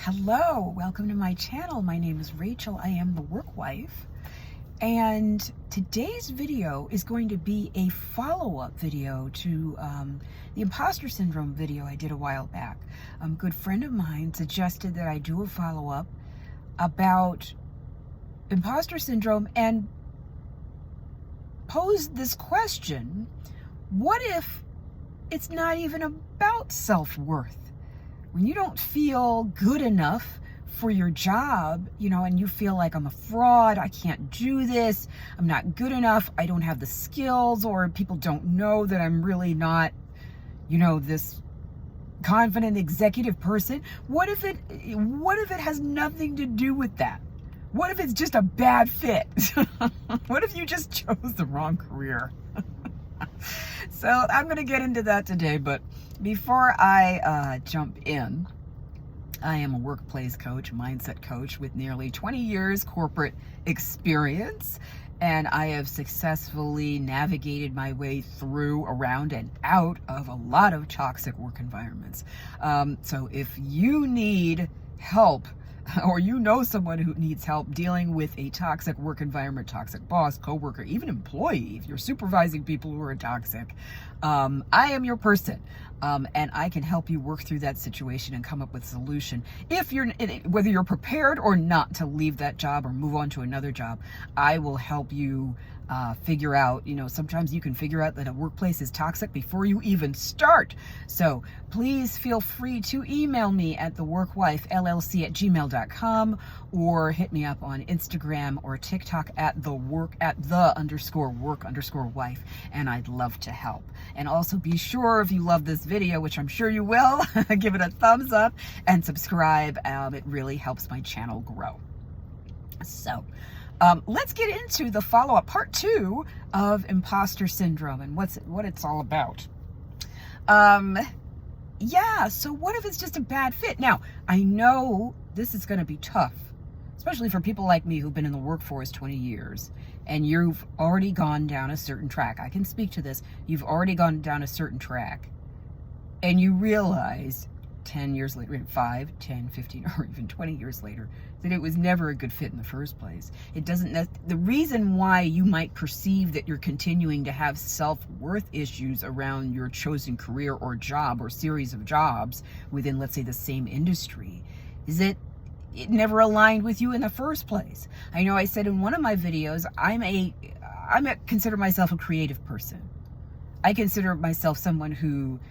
Hello, welcome to my channel. My name is Rachel. I am the work wife. And today's video is going to be a follow-up video to the imposter syndrome video I did a while back. A good friend of mine suggested that I do a follow-up about imposter syndrome and posed this question: what if it's not even about self-worth? When you don't feel good enough for your job, and you feel like I'm a fraud, I can't do this, I'm not good enough, I don't have the skills, or people don't know that I'm really not, this confident executive person. What if it has nothing to do with that? What if it's just a bad fit? What if you just chose the wrong career? So I'm going to get into that today, but before I jump in, I am a workplace coach, mindset coach with nearly 20 years corporate experience, and I have successfully navigated my way through, around, and out of a lot of toxic work environments. So if you need help, or you know someone who needs help dealing with a toxic work environment, toxic boss, coworker, even employee, if you're supervising people who are toxic, I am your person. And I can help you work through that situation and come up with a solution. Whether you're prepared or not to leave that job or move on to another job, I will help you figure out, sometimes you can figure out that a workplace is toxic before you even start. So please feel free to email me at theworkwifellc@gmail.com, or hit me up on Instagram or TikTok at the_work_wife, and I'd love to help. And also be sure, if you love this video, which I'm sure you will, give it a thumbs up and subscribe. It really helps my channel grow. So let's get into the follow-up, part 2 of imposter syndrome and what it's all about. So what if it's just a bad fit? Now, I know this is going to be tough, especially for people like me who've been in the workforce 20 years, and you've already gone down a certain track. I can speak to this. You've already gone down a certain track, and you realize 10 years later, 5, 10, 15, or even 20 years later, that it was never a good fit in the first place. The reason why you might perceive that you're continuing to have self-worth issues around your chosen career or job or series of jobs within, let's say, the same industry, is that it never aligned with you in the first place. I know I said in one of my videos, I consider myself a creative person. I consider myself someone who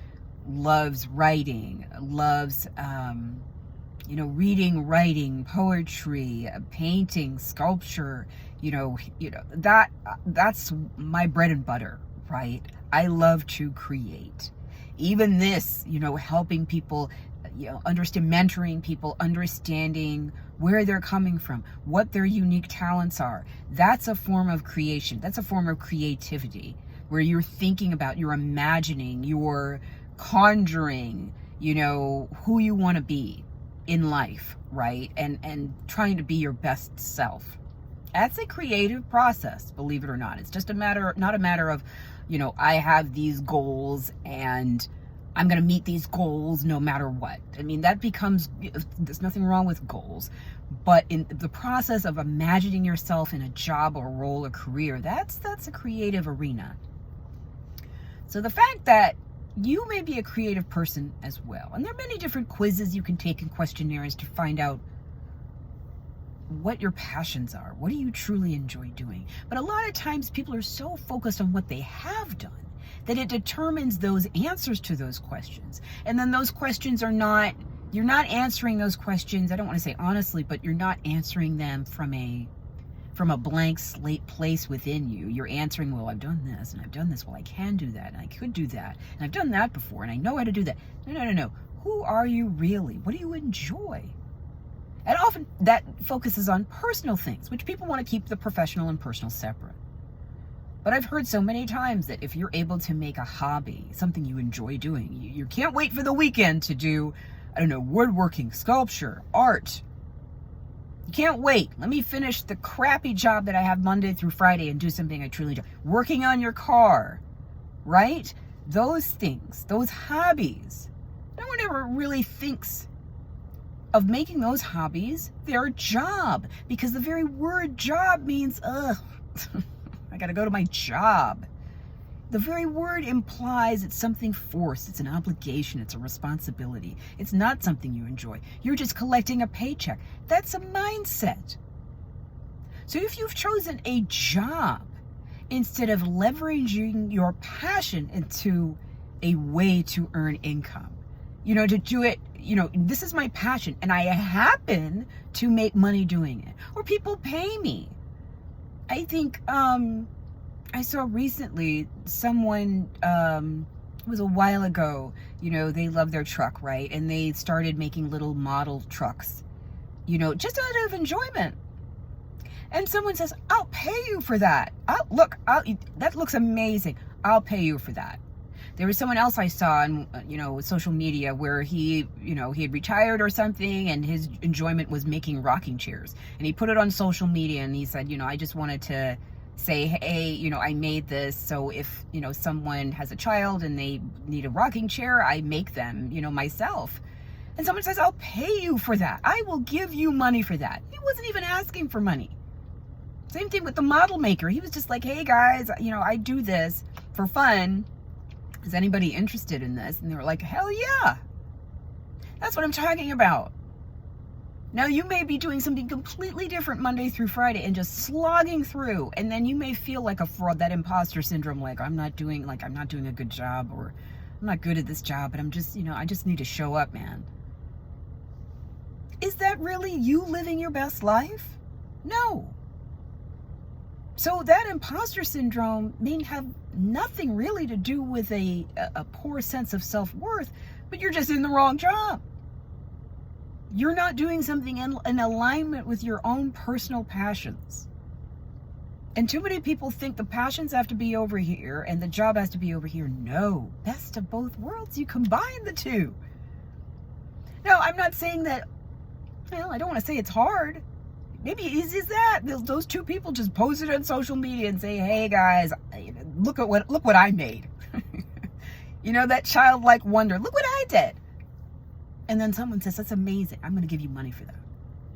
loves writing, loves reading, writing, poetry, painting, sculpture. That's my bread and butter, right? I love to create. Even this, helping people, mentoring people, understanding where they're coming from, what their unique talents are. That's a form of creation. That's a form of creativity, where you're thinking about, you're imagining, you're conjuring, who you want to be in life, right? And trying to be your best self. That's a creative process, believe it or not. It's just not a matter of, I have these goals and I'm going to meet these goals no matter what. I mean, there's nothing wrong with goals, but in the process of imagining yourself in a job or role or career, that's a creative arena. So the fact that you may be a creative person as well. And there are many different quizzes you can take and questionnaires to find out what your passions are. What do you truly enjoy doing? But a lot of times people are so focused on what they have done that it determines those answers to those questions. And then those questions you're not answering those questions, I don't want to say honestly, but you're not answering them from a blank slate place within you. You're answering, well, I've done this and I've done this. Well, I can do that and I could do that. And I've done that before and I know how to do that. No. Who are you really? What do you enjoy? And often that focuses on personal things, which people want to keep the professional and personal separate. But I've heard so many times that if you're able to make a hobby, something you enjoy doing, you can't wait for the weekend to do, woodworking, sculpture, art. You can't wait. Let me finish the crappy job that I have Monday through Friday and do something I truly enjoy. Working on your car, right? Those things, those hobbies. No one ever really thinks of making those hobbies their job, because the very word job means, I gotta go to my job. The very word implies it's something forced, it's an obligation, it's a responsibility. It's not something you enjoy. You're just collecting a paycheck. That's a mindset. So if you've chosen a job instead of leveraging your passion into a way to earn income, to do it, this is my passion and I happen to make money doing it, or people pay me. I think, I saw recently someone, it was a while ago, they love their truck, right? And they started making little model trucks, just out of enjoyment. And someone says, I'll pay you for that. That looks amazing. I'll pay you for that. There was someone else I saw on, social media where he had retired or something, and his enjoyment was making rocking chairs. And he put it on social media and he said, I just wanted to say, hey, I made this. So if, someone has a child and they need a rocking chair, I make them, myself. And someone says, I'll pay you for that. I will give you money for that. He wasn't even asking for money. Same thing with the model maker. He was just like, hey guys, I do this for fun. Is anybody interested in this? And they were like, hell yeah. That's what I'm talking about. Now you may be doing something completely different Monday through Friday and just slogging through. And then you may feel like a fraud, that imposter syndrome, like I'm not doing a good job, or I'm not good at this job, but I'm just, I just need to show up, man. Is that really you living your best life? No. So that imposter syndrome may have nothing really to do with a poor sense of self-worth, but you're just in the wrong job. You're not doing something in alignment with your own personal passions. And too many people think the passions have to be over here and the job has to be over here. No, best of both worlds. You combine the two. Now, I'm not saying that, I don't want to say it's hard. Maybe easy as that. Those two people just post it on social media and say, hey guys, look what I made. That childlike wonder. Look what I did. And then someone says, that's amazing. I'm going to give you money for that.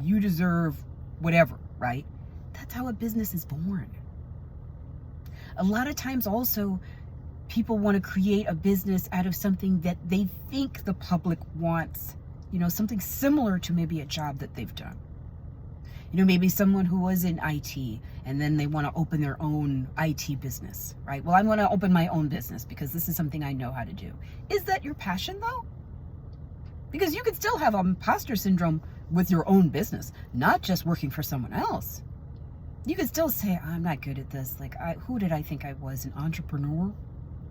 You deserve whatever, right? That's how a business is born. A lot of times also, people want to create a business out of something that they think the public wants, something similar to maybe a job that they've done. Maybe someone who was in IT and then they want to open their own IT business, right? Well, I'm going to open my own business because this is something I know how to do. Is that your passion though? Because you could still have imposter syndrome with your own business, not just working for someone else. You could still say, I'm not good at this. Like, who did I think I was? An entrepreneur?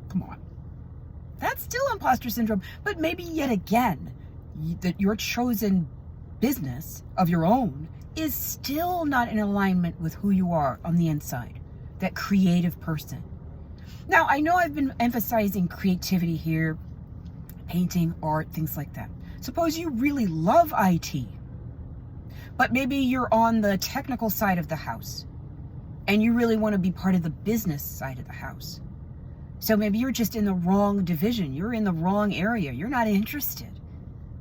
Come on. That's still imposter syndrome. But maybe yet again, that your chosen business of your own is still not in alignment with who you are on the inside, that creative person. Now, I know I've been emphasizing creativity here, painting, art, things like that. Suppose you really love IT, but maybe you're on the technical side of the house and you really want to be part of the business side of the house. So maybe you're just in the wrong division. You're in the wrong area. You're not interested.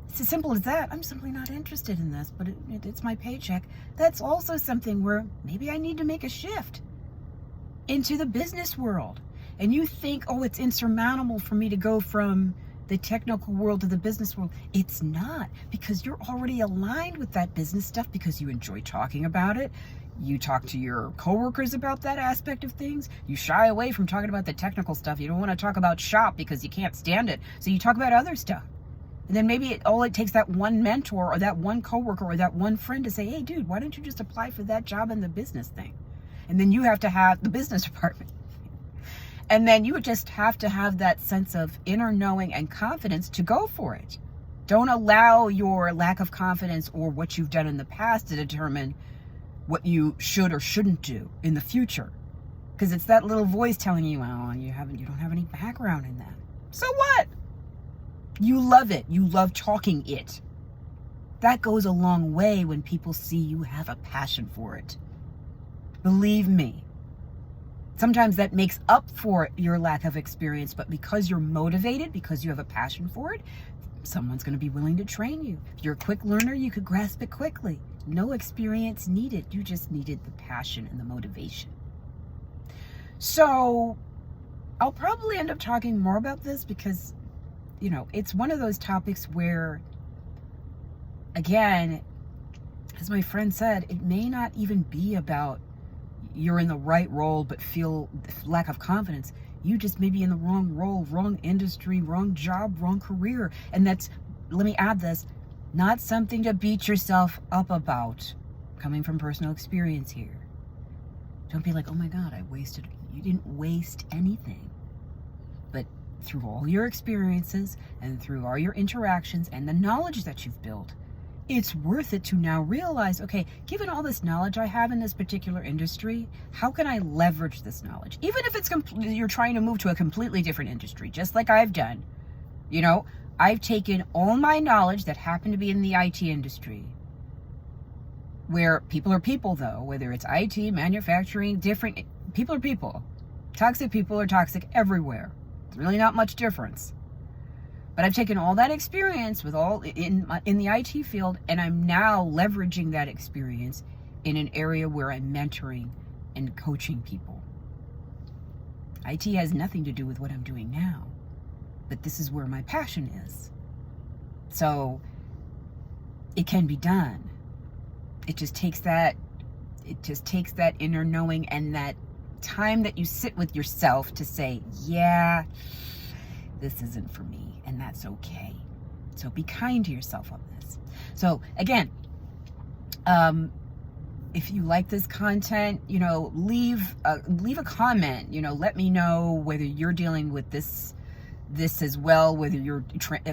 It's as simple as that. I'm simply not interested in this, but it's my paycheck. That's also something where maybe I need to make a shift into the business world. And you think, it's insurmountable for me to go from the technical world to the business world. It's not, because you're already aligned with that business stuff because you enjoy talking about it. You talk to your coworkers about that aspect of things. You shy away from talking about the technical stuff. You don't want to talk about shop because you can't stand it. So you talk about other stuff. And then maybe it takes that one mentor or that one coworker or that one friend to say, hey, dude, why don't you just apply for that job in the business thing? And then you have to have the business department. And then you would just have to have that sense of inner knowing and confidence to go for it. Don't allow your lack of confidence or what you've done in the past to determine what you should or shouldn't do in the future. Because it's that little voice telling you, you don't have any background in that. So what? You love it. You love talking it. That goes a long way when people see you have a passion for it. Believe me. Sometimes that makes up for your lack of experience, but because you're motivated, because you have a passion for it, someone's going to be willing to train you. If you're a quick learner, you could grasp it quickly. No experience needed. You just needed the passion and the motivation. So I'll probably end up talking more about this because, it's one of those topics where, again, as my friend said, it may not even be about you're in the right role but feel lack of confidence. You just may be in the wrong role, wrong industry, wrong job, wrong career. And that's, let me add this, not something to beat yourself up about, coming from personal experience here. Don't be like, oh my God, you didn't waste anything. But through all your experiences and through all your interactions and the knowledge that you've built, it's worth it to now realize, okay, given all this knowledge I have in this particular industry, how can I leverage this knowledge? Even if you're trying to move to a completely different industry, just like I've done. I've taken all my knowledge that happened to be in the IT industry, where people are people though, whether it's IT, manufacturing, different, people are people. Toxic people are toxic everywhere. It's really not much difference. But I've taken all that experience with all in the IT field, and I'm now leveraging that experience in an area where I'm mentoring and coaching people. IT has nothing to do with what I'm doing now, but this is where my passion is. So it can be done. It just takes that inner knowing and that time that you sit with yourself to say, yeah, this isn't for me. And that's okay. So be kind to yourself on this. So again, if you like this content, leave a comment. Let me know whether you're dealing with this as well, whether you're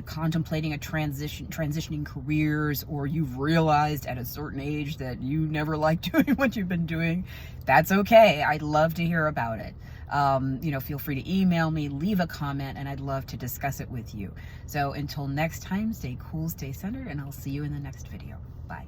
contemplating transitioning careers, or you've realized at a certain age that you never liked doing what you've been doing. That's okay. I'd love to hear about it. Feel free to email me, leave a comment, and I'd love to discuss it with you. So until next time, stay cool, stay centered, and I'll see you in the next video. Bye.